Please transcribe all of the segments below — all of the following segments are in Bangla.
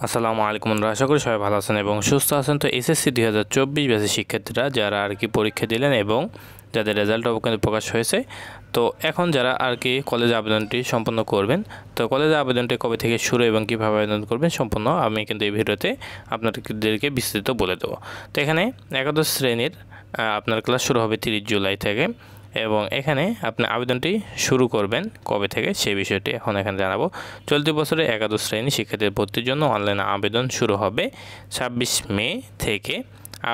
আসসালামু আলাইকুম বন্ধুরা, আশা করি সবাই ভালো আছেন এবং সুস্থ আছেন। তো এসএসসি 2024 ব্যাচের শিক্ষার্থীরা যারা আর কি পরীক্ষা দিলেন এবং যাদের রেজাল্ট কিন্তু প্রকাশ হয়েছে, তো এখন যারা আর কি কলেজে আবেদনটি সম্পন্ন করবেন, তো কলেজে আবেদনটি কবে থেকে শুরু এবং কীভাবে আবেদন করবেন সম্পূর্ণ আমি কিন্তু এই ভিডিওতে আপনাদেরকে বিস্তারিত বলে দেবো। তো এখানে একাদশ শ্রেণীর আপনার ক্লাস শুরু হবে 30 জুলাই থেকে এবং এখানে আপনি আবেদনটি শুরু করবেন কবে থেকে সেই বিষয়টি এখন এখানে জানাবো। চলতি বছরে একাদশ শ্রেণী শিক্ষার্থীদের ভর্তির জন্য অনলাইন আবেদন শুরু হবে 26 মে থেকে।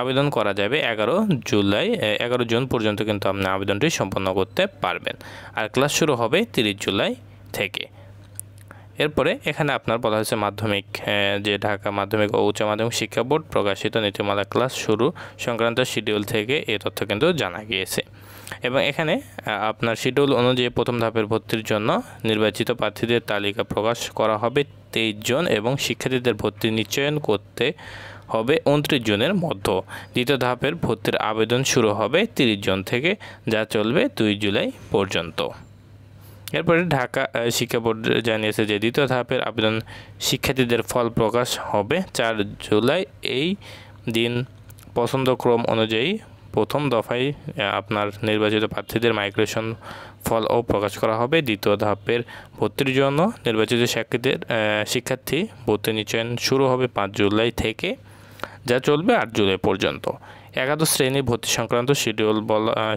আবেদন করা যাবে 11 জুন পর্যন্ত কিন্তু আপনি আবেদনটি সম্পন্ন করতে পারবেন। আর ক্লাস শুরু হবে 30 জুলাই থেকে। এরপরে এখানে আপনার বলা হয়েছে মাধ্যমিক যে ঢাকা মাধ্যমিক ও উচ্চ মাধ্যমিক শিক্ষা বোর্ড প্রকাশিত নীতিমালা ক্লাস শুরু সংক্রান্ত শিডিউল থেকে এই তথ্য কিন্তু জানা গিয়েছে এবং এখানে আপনার শিডিউল অনুযায়ী প্রথম ধাপের ভর্তির জন্য নির্বাচিত প্রার্থীদের তালিকা প্রকাশ করা হবে 23 জন এবং শিক্ষার্থীদের ভর্তি নিশ্চয়ন করতে হবে 29 জনের মধ্যে। দ্বিতীয় ধাপের ভর্তির আবেদন শুরু হবে 30 জন থেকে, যা চলবে 2 জুলাই পর্যন্ত। এরপরে ঢাকা শিক্ষা বোর্ড জানিয়েছে যে দ্বিতীয় ধাপের আবেদন শিক্ষার্থীদের ফল প্রকাশ হবে 4 জুলাই। এই দিন পছন্দক্রম অনুযায়ী প্রথম দফায় আপনার নির্বাচিত প্রার্থীদের মাইগ্রেশন ফলও প্রকাশ করা হবে। দ্বিতীয় ধাপের ভর্তির জন্য নির্বাচিত শিক্ষার্থী ভর্তি নিশ্চয়ন শুরু হবে 5 জুলাই থেকে, যা চলবে 8 জুলাই পর্যন্ত। একাদশ শ্রেণী ভর্তি সংক্রান্ত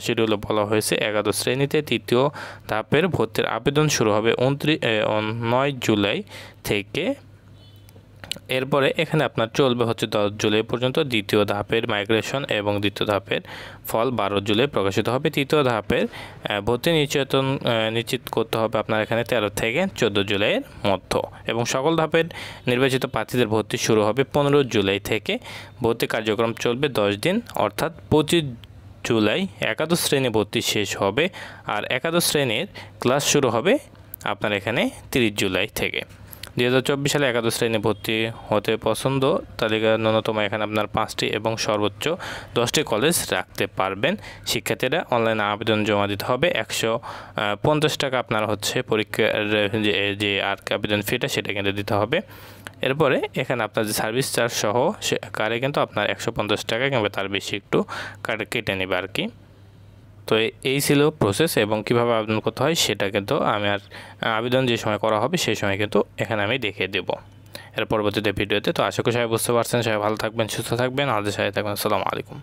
শিডিউলে বলা হয়েছে একাদশ শ্রেণীতে তৃতীয় ধাপের ভর্তির আবেদন শুরু হবে 9 জুলাই থেকে। এরপরে এখানে আপনার চলবে হচ্ছে 10 জুলাই পর্যন্ত। দ্বিতীয় ধাপের মাইগ্রেশন এবং দ্বিতীয় ধাপের ফল 12 জুলাই প্রকাশিত হবে। তৃতীয় ধাপের ভর্তি নিশ্চিত করতে হবে আপনার এখানে 13 থেকে 14 জুলাইয়ের মধ্যে এবং সকল ধাপের নির্বাচিত প্রার্থীদের ভর্তি শুরু হবে 15 জুলাই থেকে। ভর্তি কার্যক্রম চলবে 10 দিন, অর্থাৎ 25 জুলাই একাদশ শ্রেণী ভর্তি শেষ হবে আর একাদশ শ্রেণীর ক্লাস শুরু হবে আপনার এখানে 30 জুলাই থেকে। 2024 সালে একাদশ শ্রেণী ভর্তি হতে পছন্দ তালিকা ন্যূনতম এখানে আপনার 5টি এবং সর্বোচ্চ 10টি কলেজ রাখতে পারবেন। শিক্ষার্থীরা অনলাইনে আবেদন জমা দিতে হবে। 150 টাকা আপনার হচ্ছে পরীক্ষার যে আর আবেদন ফিটা সেটা কিন্তু দিতে হবে। এরপরে এখানে আপনার যে সার্ভিস চার্জ সহ সে কারে কিন্তু আপনার 150 টাকা কিংবা তার বেশি একটু কেটে নেবে আর কি। তো এই ছিল প্রসেস এবং কিভাবে আবেদন করতে হয় সেটা কিন্তু আমি আর আবেদন যে সময় করা হবে সেই সময় কিন্তু এখানে আমি দেখিয়ে দেব এর পরবর্তীতে ভিডিওতে। তো আশা করি সবাই বুঝতে পারছেন। সবাই ভালো থাকবেন, সুস্থ থাকবেন, আমাদের সাথে থাকবেন। আসসালামু আলাইকুম।